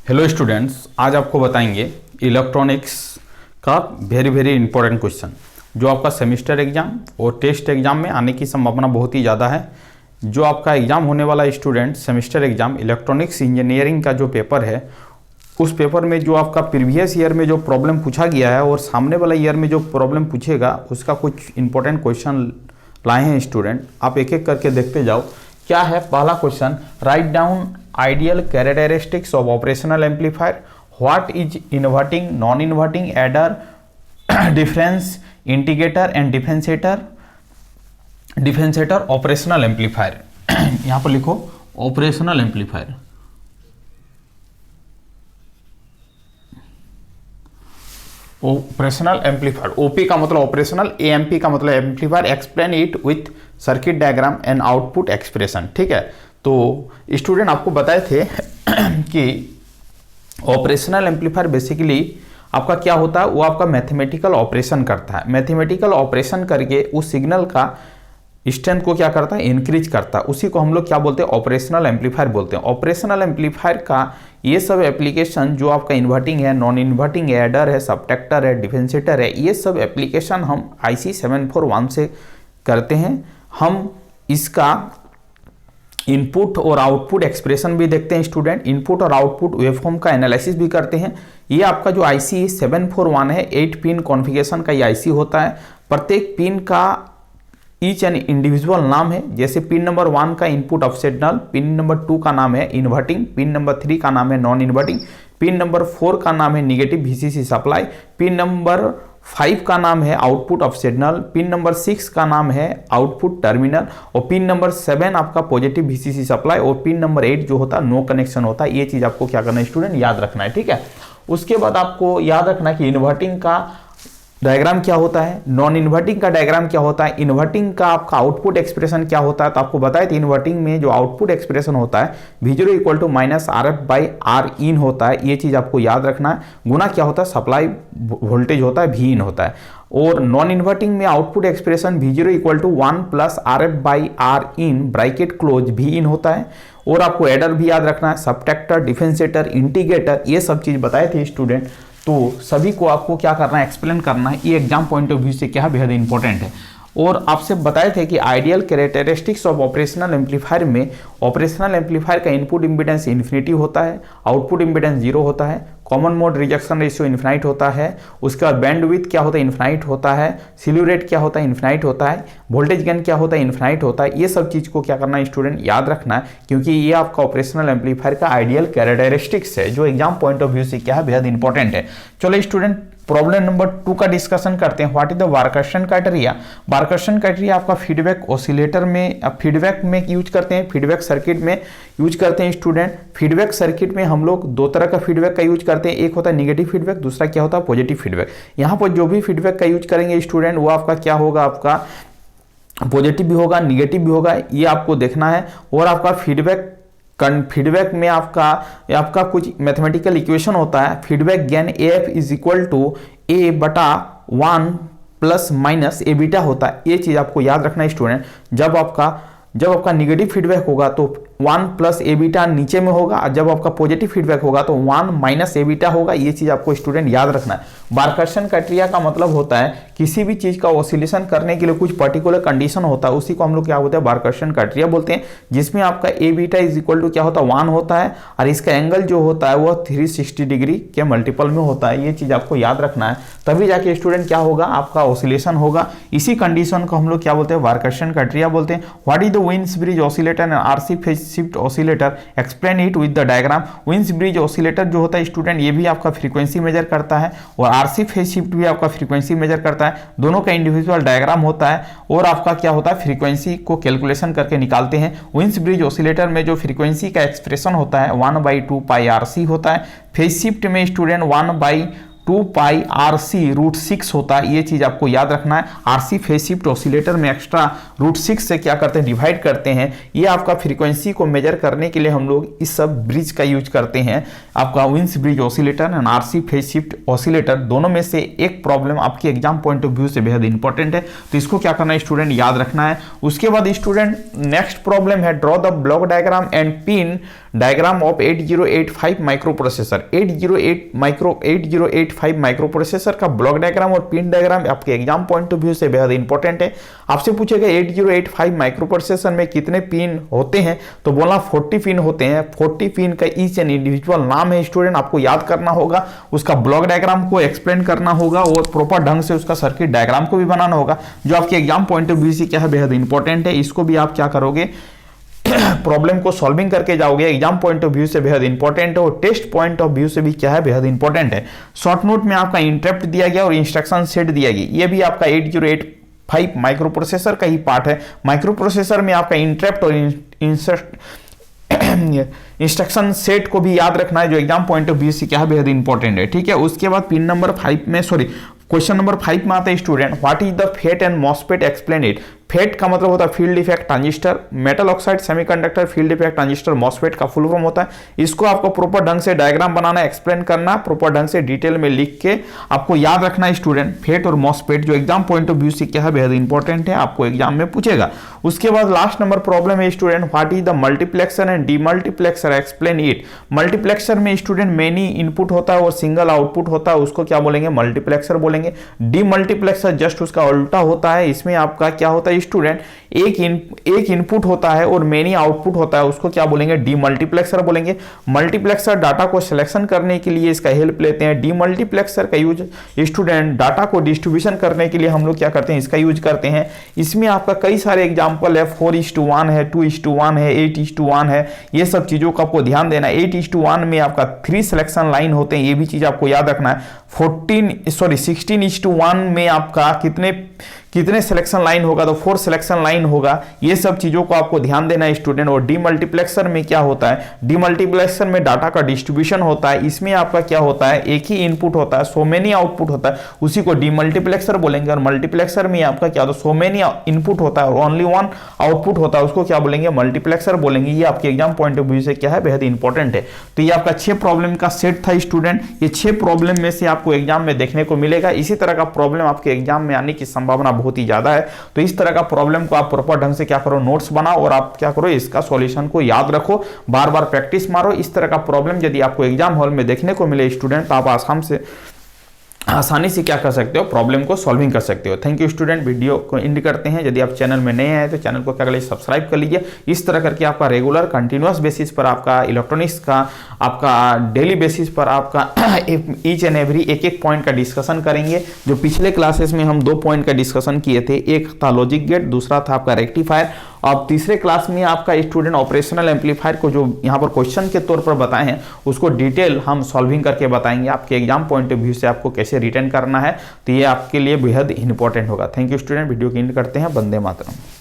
Hello students, आज आपको बताएंगे इलेक्ट्रॉनिक्स का वेरी इंपॉर्टेंट क्वेश्चन जो आपका सेमेस्टर एग्जाम और टेस्ट एग्जाम में आने की संभावना बहुत ही ज़्यादा है। जो आपका एग्जाम होने वाला student semester exam electronics engineering का जो पेपर है, उस पेपर में जो आपका प्रीवियस ईयर में जो प्रॉब्लम पूछा गया है और सामने वाला ईयर में जो प्रॉब्लम पूछेगा उसका कुछ इंपॉर्टेंट क्वेश्चन लाए हैं स्टूडेंट। आप एक एक करके देखते जाओ। क्या है पहला question, write down ideal characteristics of operational amplifier, what is inverting, non inverting, adder, difference, integrator and differentiator operational amplifier. यहां पर लिखो operational amplifier. Operational amplifier, OP का मतलब ऑपरेशनल, एएमपी का मतलब amplifier, explain it with circuit diagram and output expression. ठीक है, तो स्टूडेंट आपको बताए थे कि ऑपरेशनल एम्पलीफायर बेसिकली आपका क्या होता है, वो आपका मैथमेटिकल ऑपरेशन करता है। मैथमेटिकल ऑपरेशन करके उस सिग्नल का स्ट्रेंथ को क्या करता है, इंक्रीज करता है। उसी को हम लोग क्या बोलते हैं, ऑपरेशनल एम्पलीफायर बोलते हैं। ऑपरेशनल एम्पलीफायर का ये सब एप्लीकेशन जो आपका इन्वर्टिंग है, नॉन इन्वर्टिंग है, एडर है, सबट्रैक्टर है, डिफरेंशिएटर है, ये सब एप्लीकेशन हम IC 741 से करते हैं। हम इसका इनपुट और आउटपुट एक्सप्रेशन भी देखते हैं स्टूडेंट। इनपुट और आउटपुट वेवफॉर्म का एनालिसिस भी करते हैं। ये आपका जो IC 741 है, 8 पिन कॉन्फ़िगरेशन का ये IC होता है। प्रत्येक पिन का ईच एंड इंडिविजुअल नाम है। जैसे पिन नंबर 1 का input offset null, pin number 2 का नाम है इन्वर्टिंग, पिन नंबर 3 का नाम है नॉन इन्वर्टिंग, पिन नंबर 4 का नाम है negative VCC supply, pin number 5 का नाम है output offset null, pin number 6 का नाम है आउटपुट टर्मिनल, और पिन नंबर 7 आपका पॉजिटिव VCC सप्लाई, और पिन नंबर 8 जो होता है नो कनेक्शन होता है। ये चीज आपको क्या करना है स्टूडेंट, याद रखना है। ठीक है, उसके बाद आपको याद रखना है कि इन्वर्टिंग का डायग्राम क्या होता है, नॉन इन्वर्टिंग का डायग्राम क्या होता है, इन्वर्टिंग का आपका आउटपुट एक्सप्रेशन क्या होता है। तो आपको बताया था इन्वर्टिंग में जो आउटपुट एक्सप्रेशन होता है V0 = -RF/R in होता है। ये चीज आपको याद रखना है। गुना क्या होता है, सप्लाई वोल्टेज होता है, V in होता है। और नॉन इन्वर्टिंग में output expression V0 = 1 + RF/R in bracket close V in होता है। और आपको एडर भी याद रखना है, सबट्रैक्टर, डिफरेंशिएटर, इंटीग्रेटर, ये सब चीज बताए थे स्टूडेंट। तो सभी को आपको क्या करना है, एक्सप्लेन करना है। ये एग्जाम पॉइंट ऑफ व्यू से क्या बेहद इंपॉर्टेंट है। और आपसे बताए थे कि ideal characteristics of operational amplifier में ऑपरेशनल एम्पलीफायर का इनपुट इंपीडेंस इन्फिनिटी होता है, आउटपुट इंपीडेंस 0 होता है, common mode rejection ratio infinite होता है, उसके बाद बैंडविड्थ क्या होता है, इन्फिनाइट होता है, स्लीव रेट क्या होता है, इन्फिनाइट होता है, वोल्टेज गेन क्या होता है, इन्फिनाइट होता है। ये सब चीज़ को क्या करना है स्टूडेंट, याद रखना है, क्योंकि ये आपका ऑपरेशनल एम्पलीफायर का आइडियल कैरेक्टरिस्टिक्स है जो एग्जाम पॉइंट ऑफ व्यू से क्या है, बेहद इंपॉर्टेंट है। चलो स्टूडेंट प्रॉब्लम नंबर 2 का डिस्कशन करते हैं। What is the Barkhausen criteria. Barkhausen criteria आपका फीडबैक ऑसिलेटर में, फीडबैक में यूज करते हैं, फीडबैक सर्किट में यूज करते हैं स्टूडेंट। फीडबैक सर्किट में हम लोग दो तरह का फीडबैक का यूज करते हैं, एक होता है निगेटिव फीडबैक, दूसरा क्या होता है पॉजिटिव फीडबैक। यहाँ पर जो भी फीडबैक का यूज करेंगे स्टूडेंट वो आपका क्या होगा, आपका पॉजिटिव भी होगा, निगेटिव भी होगा, ये आपको देखना है। और आपका फीडबैक में आपका कुछ मैथमेटिकल इक्वेशन होता है। Feedback gain AF = A/1 ± A beta होता है। ये चीज आपको याद रखना है स्टूडेंट। जब आपका निगेटिव फीडबैक होगा तो 1 + A बीटा नीचे में होगा, और जब आपका पॉजिटिव फीडबैक होगा तो 1 - A बीटा होगा। ये चीज आपको स्टूडेंट याद रखना है। बार्कसन क्राइटेरिया का मतलब होता है किसी भी चीज का ऑसिलेशन करने के लिए कुछ पर्टिकुलर कंडीशन होता है, उसी को हम लोग क्या बोलते हैं, बार्कसन क्राइटेरिया बोलते हैं। जिसमें आपका A बीटा = क्या होता है, 1 होता है, और इसका एंगल जो होता है वो 360 डिग्री के मल्टीपल में होता है। ये चीज आपको याद रखना है, तभी जाके स्टूडेंट क्या होगा, आपका ऑसिलेशन होगा। इसी कंडीशन को हम लोग क्या बोलते हैं, बार्कसन क्राइटेरिया बोलते हैं। What is the veins bridge oscillator and RC phase shift oscillator, explain it with the diagram. Veins bridge oscillator जो होता है स्टूडेंट, ये भी आपका फ्रीक्वेंसी मेजर करता है, और RC फेज शिफ्ट भी आपका फ्रीक्वेंसी मेजर करता है। दोनों का इंडिविजुअल डायग्राम होता है, और आपका क्या होता है, फ्रीक्वेंसी को कैलकुलेशन करके निकालते हैं। वेन्स ब्रिज ऑसिलेटर में जो फ्रीक्वेंसी का एक्सप्रेशन होता है 1/2 πRC होता है। फेज शिफ्ट में स्टूडेंट 1/2 2πRC√6 होता है, ये चीज आपको याद रखना है। RC फेज शिफ्ट ऑसिलेटर में एक्स्ट्रा √6 से क्या करते हैं, डिवाइड करते हैं। ये आपका फ्रीक्वेंसी को मेजर करने के लिए हम लोग इस सब ब्रिज का यूज करते हैं, आपका Wien bridge oscillator and RC phase shift oscillator. दोनों में से एक प्रॉब्लम आपके एग्जाम पॉइंट ऑफ व्यू से बेहद इंपॉर्टेंट है, तो इसको क्या करना है स्टूडेंट, याद रखना है। उसके बाद स्टूडेंट नेक्स्ट प्रॉब्लम है, draw the block diagram and pin diagram of 8085 micro processor. 8085 micro processor का ब्लॉक डायग्राम और पिन डायग्राम आपके एग्जाम पॉइंट ऑफ व्यू से बेहद इंपॉर्टेंट है। आपसे पूछेगा 8085 माइक्रो प्रोसेसर में कितने पिन होते हैं, तो बोला 40 पिन होते हैं। 40 पिन का ईच एंड इंडिविजुअल नाम है स्टूडेंट, आपको याद करना होगा, उसका ब्लॉक डायग्राम को एक्सप्लेन करना होगा और प्रॉपर ढंग से उसका सर्किट डायग्राम को भी बनाना होगा, जो आपके एग्जाम पॉइंट ऑफ व्यू से क्या है, बेहद इंपॉर्टेंट है। इसको भी आप क्या करोगे, प्रॉब्लम को सॉल्विंग करके जाओगे, एग्जाम पॉइंट ऑफ व्यू से बेहद इंपॉर्टेंट है और टेस्ट पॉइंट ऑफ व्यू से भी क्या है, बेहद इंपॉर्टेंट है। शॉर्ट नोट में आपका इंटरप्ट दिया गया और इंस्ट्रक्शन सेट दिया गया, ये भी आपका 8085 माइक्रो प्रोसेसर का ही पार्ट है। माइक्रो प्रोसेसर में आपका इंटरप्ट और इंस्ट्रक्शन सेट को भी याद रखना है, जो एग्जाम पॉइंट ऑफ व्यू से क्या है, बेहद इंपॉर्टेंट है। ठीक है, उसके बाद पिन नंबर 5 में क्वेश्चन नंबर 5 में आता है student, what is the FET and MOSFET, explain it. FET का मतलब होता है field effect transistor, metal oxide semiconductor field effect transistor, MOSFET का फुल फॉर्म होता है। इसको आपको प्रॉपर ढंग से डायग्राम बनाना, एक्सप्लेन करना, प्रॉपर ढंग से डिटेल में लिख के आपको याद रखना है स्टूडेंट। फेट और मॉसफेट जो एग्जाम पॉइंट ऑफ व्यू से क्या है, बेहद इंपॉर्टेंट है, आपको एग्जाम में पूछेगा। उसके बाद लास्ट नंबर प्रॉब्लम है student, what is the multiplexer and demultiplexer, explain it. Multiplexer में स्टूडेंट मेनी इनपुट होता है और सिंगल आउटपुट होता है, उसको क्या बोलेंगे, मल्टीप्लेक्सर बोलेंगे। डीमल्टीप्लेक्सर जस्ट उसका उल्टा होता है, इसमें आपका क्या होता है स्टूडेंट, एक इनपुट होता है और मेनी आउटपुट होता है, उसको क्या बोलेंगे, डीमल्टीप्लेक्सर बोलेंगे। मल्टीप्लेक्सर डाटा को सिलेक्शन करने के लिए इसका हेल्प लेते हैं। डीमल्टीप्लेक्सर का यूज स्टूडेंट डाटा को डिस्ट्रीब्यूशन करने के लिए हम लोग क्या करते हैं, इसका यूज करते हैं। इसमें आपका कई सारे एग्जाम्पल है, 4:1 है, 2:1 है, 8:1 है, ये सब चीजों का आपको ध्यान देना है। 8:1 में आपका 3 सिलेक्शन लाइन होते हैं, ये भी चीज आपको याद रखना है। 16:1 में आपका कितने सिलेक्शन लाइन होगा, तो 4 सिलेक्शन लाइन होगा। ये सब चीजों को आपको ध्यान देना है स्टूडेंट। और डीमल्टीप्लेक्सर में क्या होता है, डीमल्टीप्लेक्सर में डाटा का डिस्ट्रीब्यूशन होता है, इसमें आपका क्या होता है, एक ही इनपुट होता है, सो मेनी आउटपुट होता है, उसी को डीमल्टीप्लेक्सर बोलेंगे। और मल्टीप्लेक्सर में आपका क्या होता है, सो मेनी इनपुट होता है और ओनली 1 आउटपुट होता है, उसको क्या बोलेंगे, मल्टीप्लेक्सर बोलेंगे। ये आपके एग्जाम पॉइंट ऑफ व्यू से क्या है, बेहद इंपॉर्टेंट है। तो ये आपका 6 प्रॉब्लम का सेट था स्टूडेंट। ये 6 प्रॉब्लम में से आपको एग्जाम में देखने को मिलेगा। इसी तरह का प्रॉब्लम आपके एग्जाम में आने की संभावना बहुत ही ज्यादा है। तो इस तरह का प्रॉब्लम को आप प्रॉपर ढंग से क्या करो, नोट्स बनाओ और आप क्या करो, इसका सॉल्यूशन को याद रखो, बार बार प्रैक्टिस मारो। इस तरह का प्रॉब्लम यदि आपको एग्जाम हॉल में देखने को मिले स्टूडेंट, तो आप आसानी से क्या कर सकते हो, प्रॉब्लम को सॉल्विंग कर सकते हो। Thank you student. वीडियो को एंड करते हैं। यदि आप चैनल में नए आए तो चैनल को क्या करिए, सब्सक्राइब कर लीजिए। इस तरह करके आपका रेगुलर कंटिन्यूअस बेसिस पर आपका इलेक्ट्रॉनिक्स का आपका डेली बेसिस पर आपका ईच एंड एवरी एक पॉइंट का डिस्कशन करेंगे। जो पिछले क्लासेस में हम 2 पॉइंट का डिस्कशन किए थे, एक था लॉजिक गेट, दूसरा था आपका रेक्टिफायर। अब तीसरे क्लास में आपका स्टूडेंट ऑपरेशनल एम्पलीफायर को जो यहाँ पर क्वेश्चन के तौर पर बताए हैं, उसको डिटेल हम सॉल्विंग करके बताएंगे, आपके एग्जाम पॉइंट ऑफ व्यू से आपको कैसे रिटर्न करना है। तो ये आपके लिए बेहद इंपॉर्टेंट होगा। Thank you student. वीडियो की एंड करते हैं। वंदे मातरम।